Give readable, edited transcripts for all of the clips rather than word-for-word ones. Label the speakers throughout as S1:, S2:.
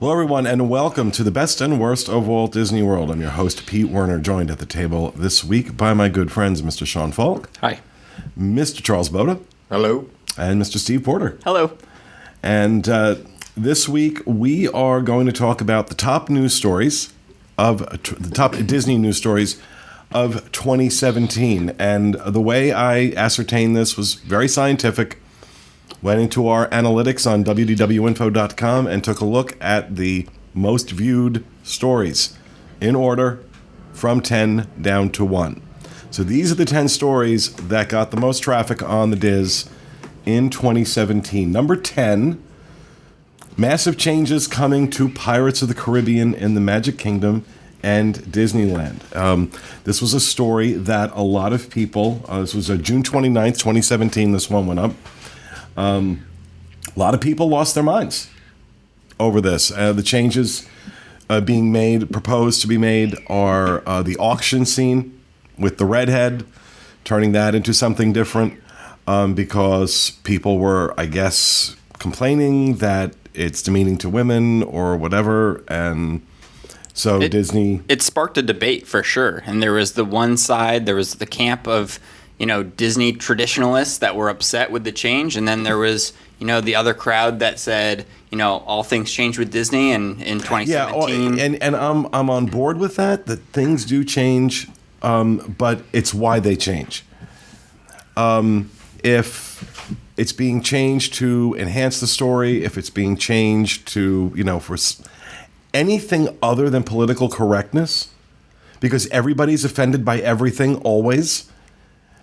S1: Hello, everyone, and welcome to the best and worst of Walt Disney World. I'm your host, Pete Werner, joined at the table this week by my good friends, Mr. Sean Falk.
S2: Hi.
S1: Mr. Charles Boda.
S3: Hello.
S1: And Mr. Steve Porter.
S2: Hello.
S1: And this week, we are going to talk about the top news stories the top Disney news stories of 2017. And the way I ascertained this was very scientific. Went into our analytics on wdwinfo.com and took a look at the most viewed stories in order from 10 down to 1. So these are the 10 stories that got the most traffic on the Diz in 2017. Number 10, massive changes coming to Pirates of the Caribbean in the Magic Kingdom and Disneyland. This was a story that a lot of people, this was June 29th, 2017, this one went up. A lot of people lost their minds over this. The changes proposed to be made are the auction scene with the redhead, turning that into something different because people were, I guess, complaining that it's demeaning to women or whatever. And so Disney...
S2: It sparked a debate for sure. And there was the one side, there was the camp of... Disney traditionalists that were upset with the change. And then there was, the other crowd that said, all things change with Disney in 2017.
S1: Yeah, and I'm on board with that things do change, but it's why they change. If it's being changed to enhance the story, if it's being changed to, for anything other than political correctness, because everybody's offended by everything always.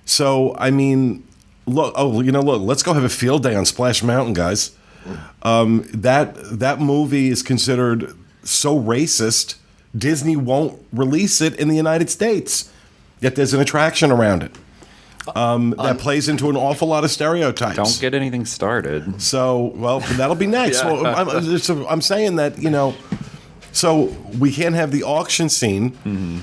S1: So, look, let's go have a field day on Splash Mountain, guys. That movie is considered so racist, Disney won't release it in the United States. Yet there's an attraction around it that plays into an awful lot of stereotypes.
S4: Don't get anything started.
S1: So, well, that'll be next.
S4: Yeah.
S1: Well, I'm saying that, so we can't have the auction scene. Mm-hmm.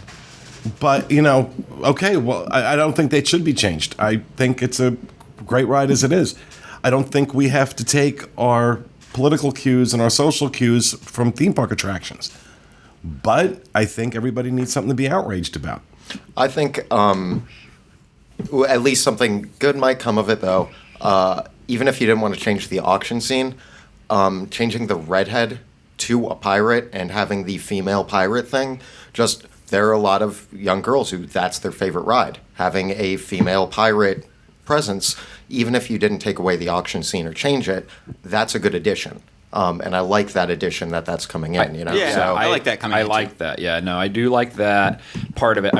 S1: But, okay, well, I don't think they should be changed. I think it's a great ride as it is. I don't think we have to take our political cues and our social cues from theme park attractions. But I think everybody needs something to be outraged about.
S3: I think at least something good might come of it, though. Even if you didn't want to change the auction scene, changing the redhead to a pirate and having the female pirate thing, there are a lot of young girls who that's their favorite ride. Having a female pirate presence, even if you didn't take away the auction scene or change it, that's a good addition. And I like that addition that's coming in,
S2: Yeah, so I like that coming in.
S4: I like that. Yeah, no, I do like that part of it.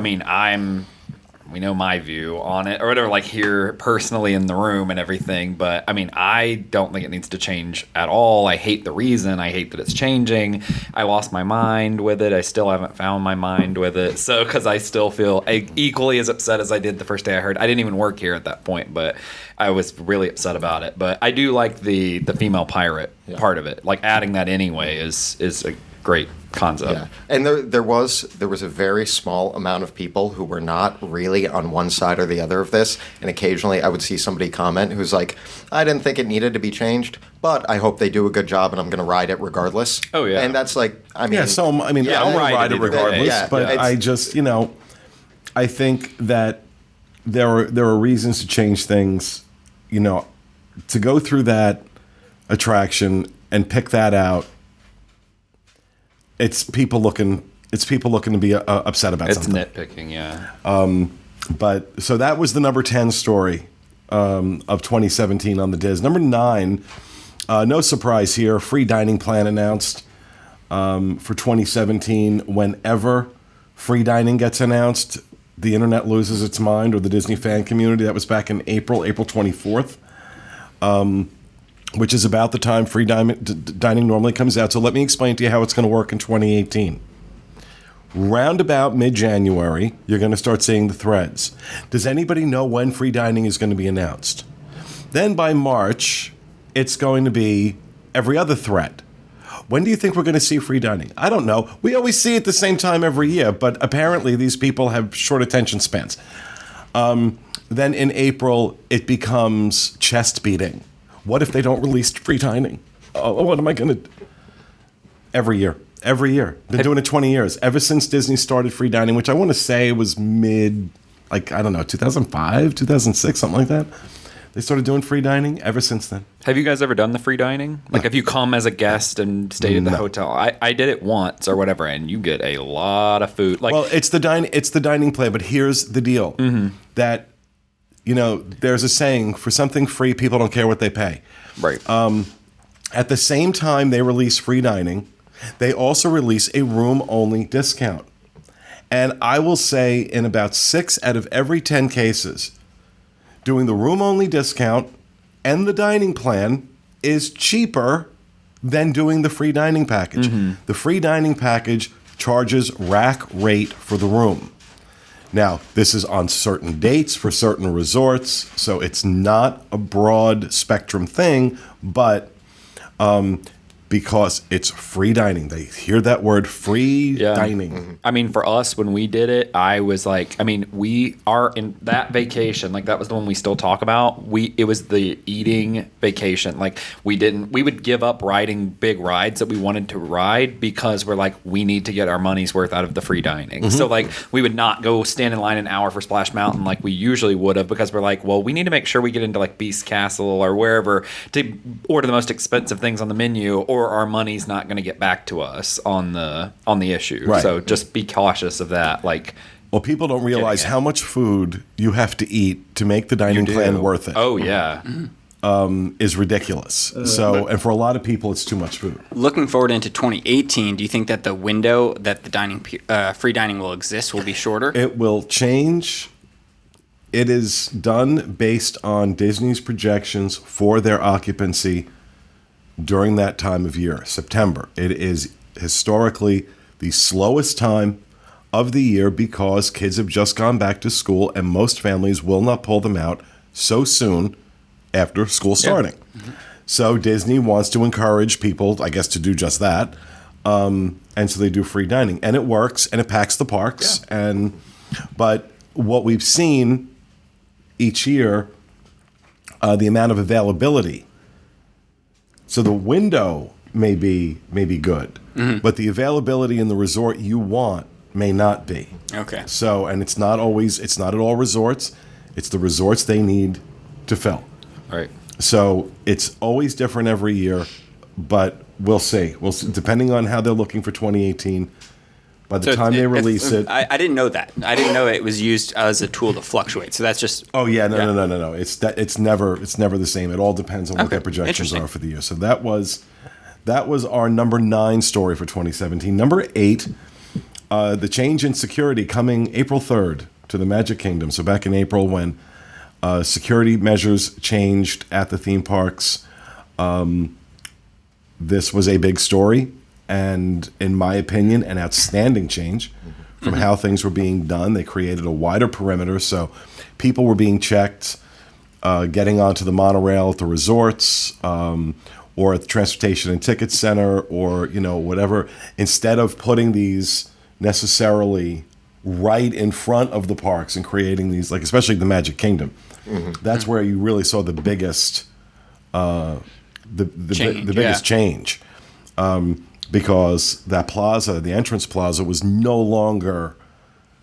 S4: We know my view on it, or whatever, like here personally in the room and everything. But I don't think it needs to change at all. I hate the reason. I hate that it's changing. I lost my mind with it. I still haven't found my mind with it. So, because I still feel equally as upset as I did the first day I heard. I didn't even work here at that point, but I was really upset about it. But I do like the female pirate part of it. Like adding that anyway is a great concept.
S3: Yeah. And there was a very small amount of people who were not really on one side or the other of this, and occasionally I would see somebody comment who's like, I didn't think it needed to be changed, but I hope they do a good job and I'm going to ride it regardless.
S4: Oh yeah.
S3: And that's like,
S1: I'll ride it regardless, but I just, I think that there are reasons to change things, to go through that attraction and pick that out. It's people looking to be upset about something.
S4: It's nitpicking, yeah.
S1: But so that was the number 10 story of 2017 on the Diz. Number 9, no surprise here, free dining plan announced for 2017. Whenever free dining gets announced, the internet loses its mind, or the Disney fan community. That was back in April 24th. Which is about the time free dining normally comes out. So let me explain to you how it's going to work in 2018. Round about mid-January, you're going to start seeing the threads. Does anybody know when free dining is going to be announced? Then by March, it's going to be every other thread. When do you think we're going to see free dining? I don't know. We always see it the same time every year, but apparently these people have short attention spans. Then in April, it becomes chest beating. What if they don't release free dining? What am I going to do? Every year. Every year. Been doing it 20 years. Ever since Disney started free dining, which I want to say was mid, 2005, 2006, something like that. They started doing free dining ever since then.
S4: Have you guys ever done the free dining? Like, if you come as a guest and stayed at the hotel? I did it once or whatever, and you get a lot of food. Like,
S1: well, it's the dining plan, but here's the deal. That, there's a saying, for something free, people don't care what they pay.
S4: right.
S1: At the same time they release free dining, they also release a room-only discount. And I will say in about 6 out of every 10 cases, doing the room-only discount and the dining plan is cheaper than doing the free dining package. The free dining package charges rack rate for the room. Now, this is on certain dates for certain resorts, so it's not a broad spectrum thing, but because it's free dining. They hear that word, free dining.
S4: I mean, for us, when we did it, I was like, we are in that vacation. Like, that was the one we still talk about. It was the eating vacation. Like, we would give up riding big rides that we wanted to ride because we're like, we need to get our money's worth out of the free dining. So, like, we would not go stand in line an hour for Splash Mountain like we usually would have because we're like, well, we need to make sure we get into, like, Beast Castle or wherever to order the most expensive things on the menu, or our money's not going to get back to us on the issue.
S1: Right.
S4: So just be cautious of that. Like,
S1: Well, people don't realize how much food you have to eat to make the dining plan worth it.
S4: oh yeah,
S1: Is ridiculous. And for a lot of people, it's too much food.
S2: Looking forward into 2018, do you think that the window that the free dining will exist will be shorter?
S1: It will change. It is done based on Disney's projections for their occupancy during that time of year, September. It is historically the slowest time of the year because kids have just gone back to school and most families will not pull them out so soon after school starting. So Disney wants to encourage people, I guess, to do just that. And so they do free dining. And it works, and it packs the parks. But what we've seen each year, the amount of availability. So the window may be good, but the availability in the resort you want may not be.
S2: Okay.
S1: So, and it's not at all resorts. It's the resorts they need to fill.
S4: all right.
S1: So it's always different every year, but we'll see. We'll see, depending on how they're looking for 2018. By the time they release it,
S2: I didn't know that. I didn't know it was used as a tool to fluctuate. So that's just.
S1: oh yeah, no. It's never the same. It all depends on what their projections are for the year. So that was our number 9 story for 2017. Number 8, the change in security coming April 3rd to the Magic Kingdom. So back in April when security measures changed at the theme parks, this was a big story. And in my opinion, an outstanding change from how things were being done. They created a wider perimeter, so people were being checked, getting onto the monorail at the resorts, or at the transportation and ticket center, or whatever. Instead of putting these necessarily right in front of the parks and creating these, like especially the Magic Kingdom, that's where you really saw the biggest, biggest change. Because that plaza, the entrance plaza, was no longer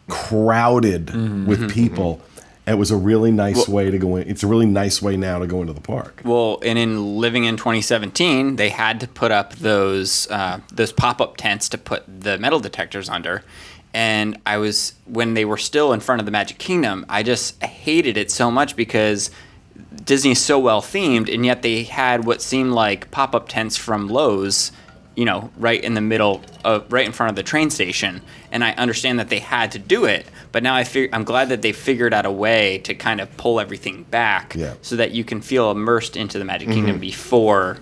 S1: crowded with people. It was a really nice way to go in. It's a really nice way now to go into the park.
S2: Well, and in living in 2017, they had to put up those pop-up tents to put the metal detectors under. And when they were still in front of the Magic Kingdom, I just hated it so much because Disney is so well themed, and yet they had what seemed like pop-up tents from Lowe's, right in the middle right in front of the train station. And I understand that they had to do it, but now I'm glad that they figured out a way to kind of pull everything back so that you can feel immersed into the Magic Kingdom before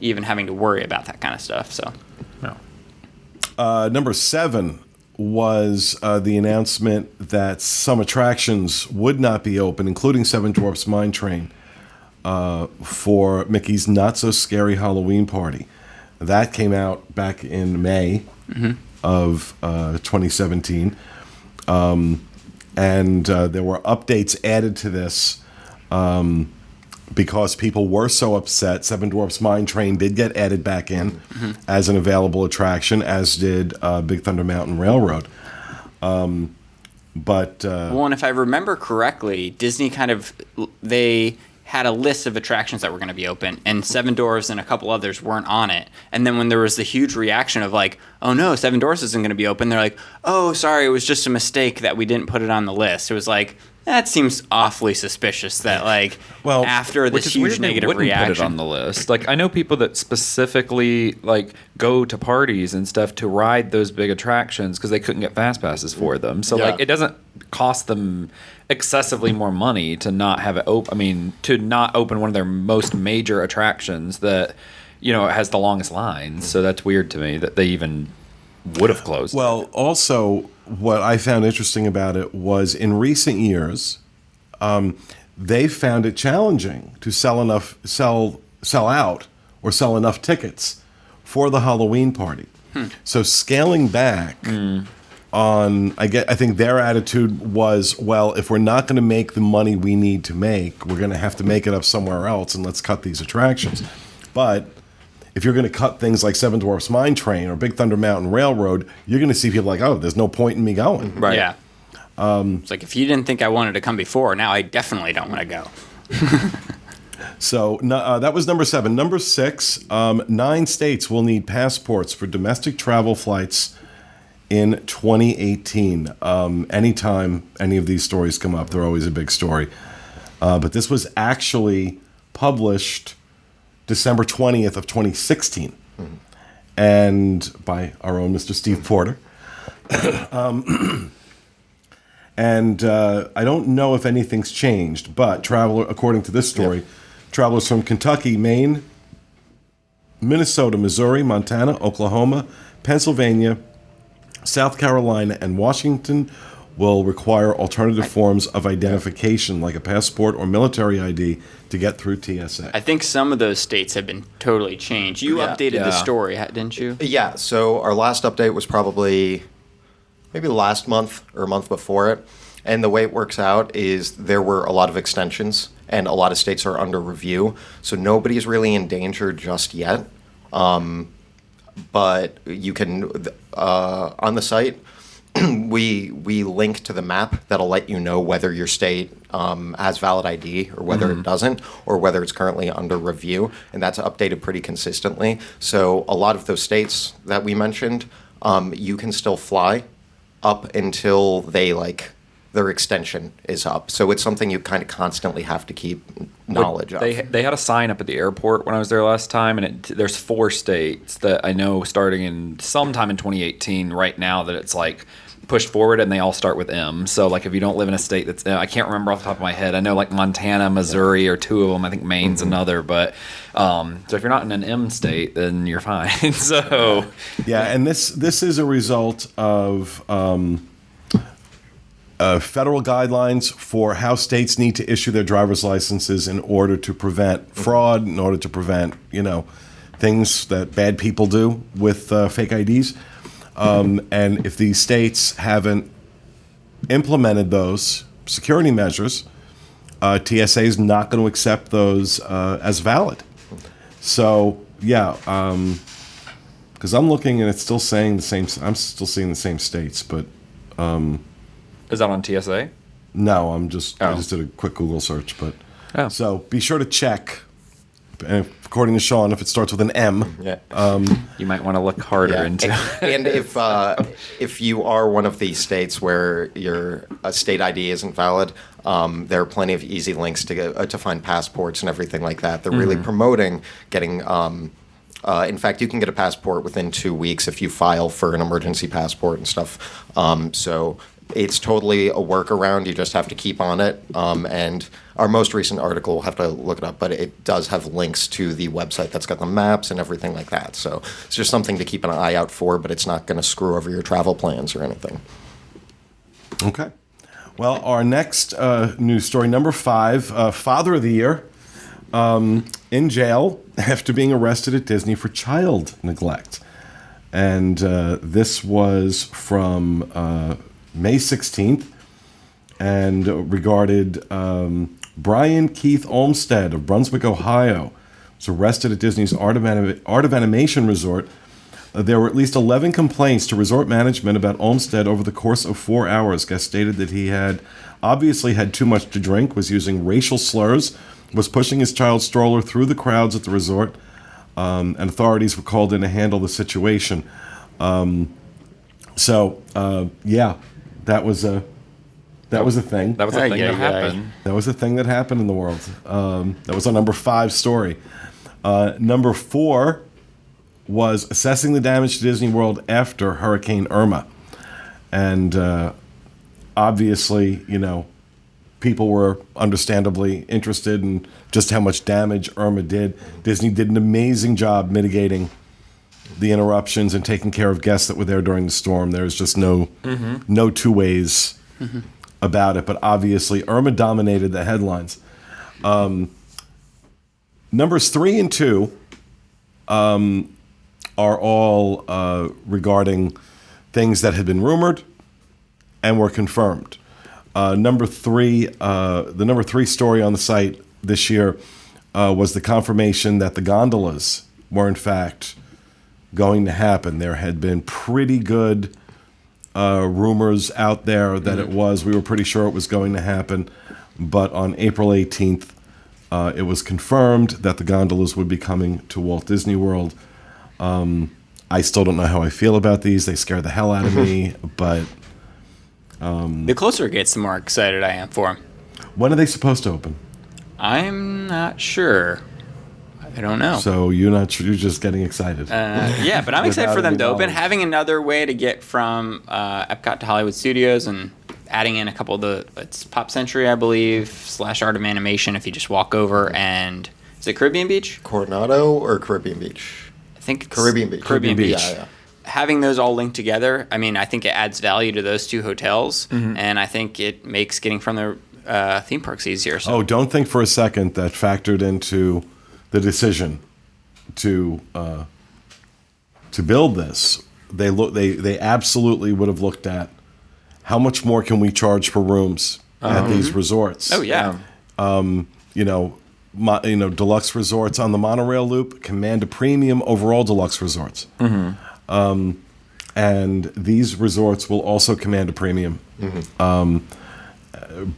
S2: even having to worry about that kind of stuff. So,
S1: number 7 was the announcement that some attractions would not be open, including Seven Dwarfs Mine Train, for Mickey's Not So Scary Halloween Party. That came out back in May of 2017. And there were updates added to this because people were so upset, Seven Dwarfs Mine Train did get added back in as an available attraction, as did Big Thunder Mountain Railroad.
S2: Well, and if I remember correctly, Disney they had a list of attractions that were going to be open, and Seven Dwarfs and a couple others weren't on it. And then when there was the huge reaction of like, oh no, Seven Dwarfs isn't going to be open, they're like, oh, sorry, it was just a mistake that we didn't put it on the list. It was like, that seems awfully suspicious that like after this huge negative reaction.
S4: Put it on the list. Like I know people that specifically like go to parties and stuff to ride those big attractions because they couldn't get fast passes for them. So like it doesn't cost them excessively more money to not have it open. I mean, to not open one of their most major attractions that has the longest lines. So that's weird to me that they even would have closed.
S1: Well, also, what I found interesting about it was in recent years, they found it challenging to sell out or sell enough tickets for the Halloween party. So scaling back on, I think their attitude was, well, if we're not going to make the money we need to make, we're going to have to make it up somewhere else, and let's cut these attractions. But if you're going to cut things like Seven Dwarfs Mine Train or Big Thunder Mountain Railroad, you're going to see people like, oh, there's no point in me going.
S2: Right. Yeah. It's like, if you didn't think I wanted to come before, now I definitely don't want to go.
S1: So that was number 7. Number 6, 9 states will need passports for domestic travel flights in 2018. Anytime any of these stories come up, they're always a big story. But this was actually published December 20th of 2016, and by our own Mr. Steve Porter. And I don't know if anything's changed, but according to this story, travelers from Kentucky, Maine, Minnesota, Missouri, Montana, Oklahoma, Pennsylvania, South Carolina, and Washington will require alternative forms of identification like a passport or military ID to get through TSA.
S2: I think some of those states have been totally changed. You updated the story, didn't you?
S3: Yeah, so our last update was probably maybe last month or a month before it. And the way it works out is there were a lot of extensions and a lot of states are under review. So nobody's really in danger just yet. But you can, on the site, we link to the map that'll let you know whether your state has valid ID or whether it doesn't, or whether it's currently under review, and that's updated pretty consistently. So a lot of those states that we mentioned, you can still fly up until their extension is up. So it's something you kind of constantly have to keep knowledge of.
S4: They had a sign up at the airport when I was there last time, and there's 4 states that I know starting in sometime in 2018 right now that it's like pushed forward, and they all start with M. So like if you don't live in a state that's, I can't remember off the top of my head. I know like Montana, Missouri are 2 of them. I think Maine's another. But so if you're not in an M state, then you're fine. So
S1: yeah, and this is a result of federal guidelines for how states need to issue their driver's licenses in order to prevent fraud, in order to prevent, things that bad people do with fake IDs. And if these states haven't implemented those security measures, TSA is not going to accept those as valid. So, yeah, because I'm looking and it's still saying the same. I'm still seeing the same states, but
S4: is that on TSA?
S1: No, I just did a quick Google search, but so be sure to check. According to Sean, if it starts with an M,
S4: you might want to look harder into.
S3: And if you are one of these states where your state ID isn't valid, there are plenty of easy links to find passports and everything like that. They're really promoting getting. In fact, you can get a passport within 2 weeks if you file for an emergency passport and stuff. So it's totally a workaround. You just have to keep on it. And our most recent article, we'll have to look it up, but it does have links to the website that's got the maps and everything like that. So it's just something to keep an eye out for, but it's not going to screw over your travel plans or anything.
S1: Okay. Well, our next news story, number 5, Father of the Year, in jail after being arrested at Disney for child neglect. And this was from May 16th and regarded Brian Keith Olmsted of Brunswick, Ohio, was arrested at Disney's Art of Animation Resort. There were at least 11 complaints to resort management about Olmsted over the course of 4 hours. Guests stated that he had obviously had too much to drink, was using racial slurs, was pushing his child's stroller through the crowds at the resort, and authorities were called in to handle the situation. Yeah, that was a thing.
S4: That was a thing that happened.
S1: That was a thing that happened in the world. That was our number 5 story. Number 4 was assessing the damage to Disney World after Hurricane Irma. And obviously, people were understandably interested in just how much damage Irma did. Disney did an amazing job mitigating the interruptions and taking care of guests that were there during the storm. There's just no two ways about it. But obviously, Irma dominated the headlines. Numbers 3 and 2 are all regarding things that had been rumored and were confirmed. The number 3 story on the site this year was the confirmation that the gondolas were in fact going to happen. There had been pretty good rumors out there that it was. We were pretty sure it was going to happen, but on April 18th, it was confirmed that the gondolas would be coming to Walt Disney World. I still don't know how I feel about these. They scare the hell out of me, but
S2: the closer it gets, the more excited I am for them.
S1: when are they supposed to open?
S2: I'm not sure. I don't know.
S1: So you're not sure, you're just getting excited.
S2: Yeah, but I'm excited for them to open.
S1: knowledge.
S2: Having another way to get from Epcot to Hollywood Studios and adding in a couple of it's Pop Century, I believe, / Art of Animation if you just walk over, and is it Caribbean Beach?
S3: Coronado or Caribbean Beach?
S2: I think it's
S3: Caribbean Beach.
S2: Caribbean Beach.
S3: Yeah.
S2: Having those all linked together, I mean, I think it adds value to those two hotels, and I think it makes getting from the theme parks easier. So.
S1: Oh, don't think for a second that factored into the decision to build this. They absolutely would have looked at how much more can we charge for rooms at these resorts.
S2: Oh yeah.
S1: Deluxe resorts on the monorail loop command a premium over all deluxe resorts. And these resorts will also command a premium.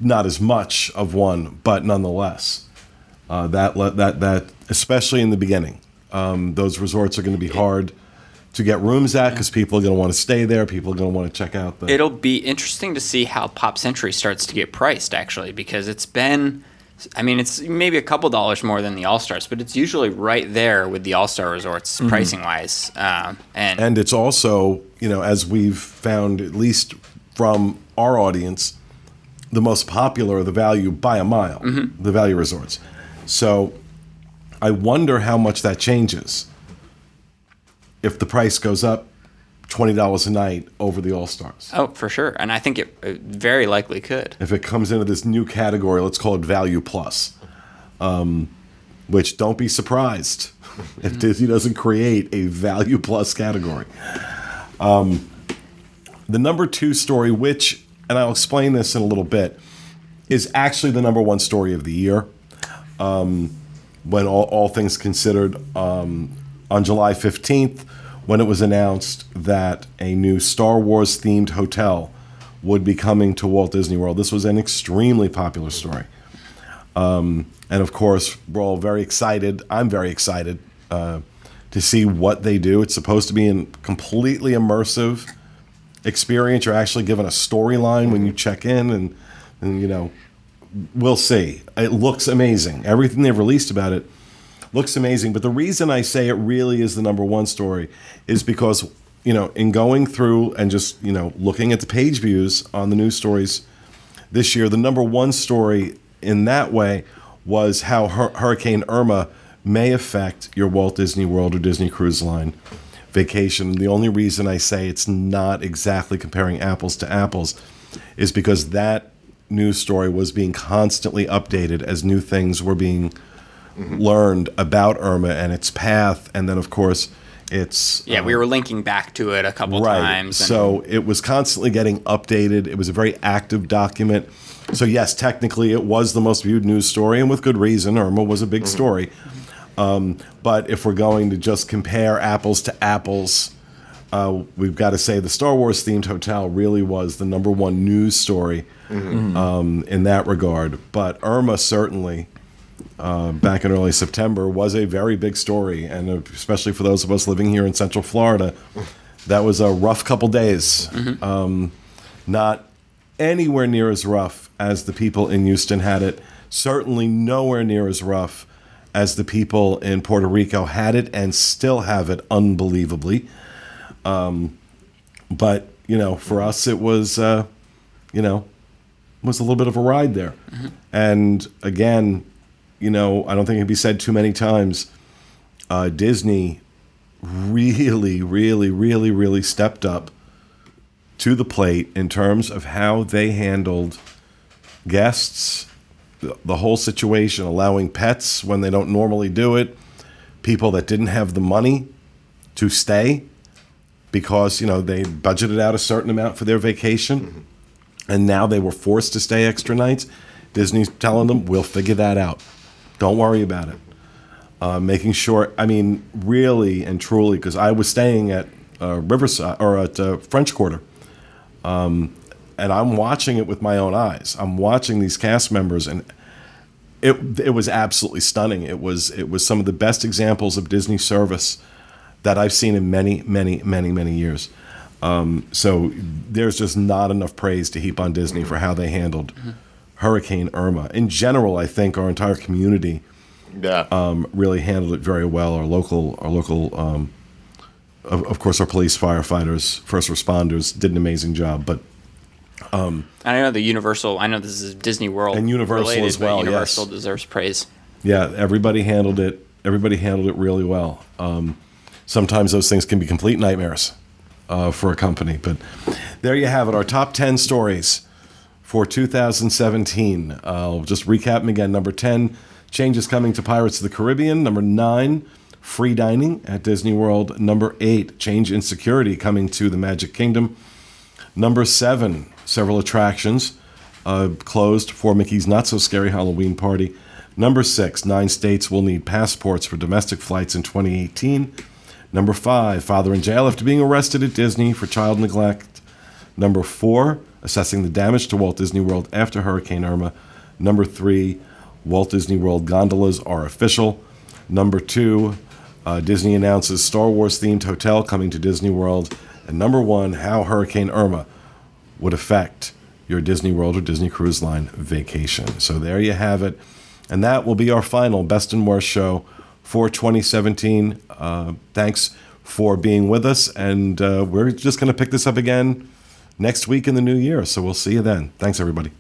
S1: Not as much of one, but nonetheless, that especially in the beginning, those resorts are going to be hard to get rooms at because people are going to want to stay there. People are going to want to check out the.
S2: It'll be interesting to see how Pop Century starts to get priced, actually, because it's been. I mean, it's maybe a couple dollars more than the All-Stars, but it's usually right there with the All-Star resorts pricing-wise. And
S1: it's also, as we've found, at least from our audience, the most popular, the value by a mile, the value resorts. So I wonder how much that changes if the price goes up $20 a night over the All-Stars.
S2: Oh, for sure. And I think it very likely could.
S1: If it comes into this new category, let's call it Value Plus, which don't be surprised if Disney doesn't create a Value Plus category. The number 2 story, which, and I'll explain this in a little bit, is actually the number 1 story of the year. When all things considered, on July 15th, when it was announced that a new Star Wars themed hotel would be coming to Walt Disney World. This was an extremely popular story. And of course, we're all very excited. I'm very excited to see what they do. It's supposed to be a completely immersive experience. You're actually given a storyline when you check in, and we'll see. It looks amazing. Everything they've released about it looks amazing. But the reason I say it really is the number 1 story is because, in going through and just, looking at the page views on the news stories this year, the number 1 story in that way was how Hurricane Irma may affect your Walt Disney World or Disney Cruise Line vacation. The only reason I say it's not exactly comparing apples to apples is because that news story was being constantly updated as new things were being learned about Irma and its path, and then of course it's
S2: we were linking back to it a couple times.
S1: So it was constantly getting updated. It was a very active document. So yes, technically it was the most viewed news story, and with good reason. Irma was a big story. But if we're going to just compare apples to apples, we've got to say the Star Wars themed hotel really was the number one news story in that regard. But Irma certainly, back in early September, was a very big story, and especially for those of us living here in Central Florida, that was a rough couple days. Not anywhere near as rough as the people in Houston had it. Certainly nowhere near as rough as the people in Puerto Rico had it and still have it, unbelievably. But, for us, it was, was a little bit of a ride there. And again, I don't think it can be said too many times, Disney really, really, really, really stepped up to the plate in terms of how they handled guests, the whole situation, allowing pets when they don't normally do it, people that didn't have the money to stay because, they budgeted out a certain amount for their vacation, and now they were forced to stay extra nights. Disney's telling them, we'll figure that out. Don't worry about it. Making sure, really and truly, because I was staying at Riverside or at French Quarter, and I'm watching it with my own eyes. I'm watching these cast members, and it was absolutely stunning. It was some of the best examples of Disney service that I've seen in many, many, many, many years. So there's just not enough praise to heap on Disney for how they handled Hurricane Irma. In general, I think our entire community really handled it very well. Our local, of course, our police, firefighters, first responders did an amazing job. But
S2: I know I know this is Disney World
S1: and Universal
S2: related,
S1: as well.
S2: But Universal deserves praise.
S1: Yeah, everybody handled it. Everybody handled it really well. Sometimes those things can be complete nightmares for a company. But there you have it. Our top 10 stories for 2017. I'll just recap them again. Number 10, changes coming to Pirates of the Caribbean. Number 9, free dining at Disney World. Number 8, change in security coming to the Magic Kingdom. Number 7, several attractions closed for Mickey's Not So Scary Halloween Party. Number 6, 9 states will need passports for domestic flights in 2018. Number 5, father in jail after being arrested at Disney for child neglect. Number 4, assessing the damage to Walt Disney World after Hurricane Irma. Number 3, Walt Disney World gondolas are official. Number 2, Disney announces Star Wars themed hotel coming to Disney World. And number 1, how Hurricane Irma would affect your Disney World or Disney Cruise Line vacation. So there you have it. And that will be our final Best and Worst show for 2017. Thanks for being with us. And we're just going to pick this up again next week in the new year. So we'll see you then. Thanks, everybody.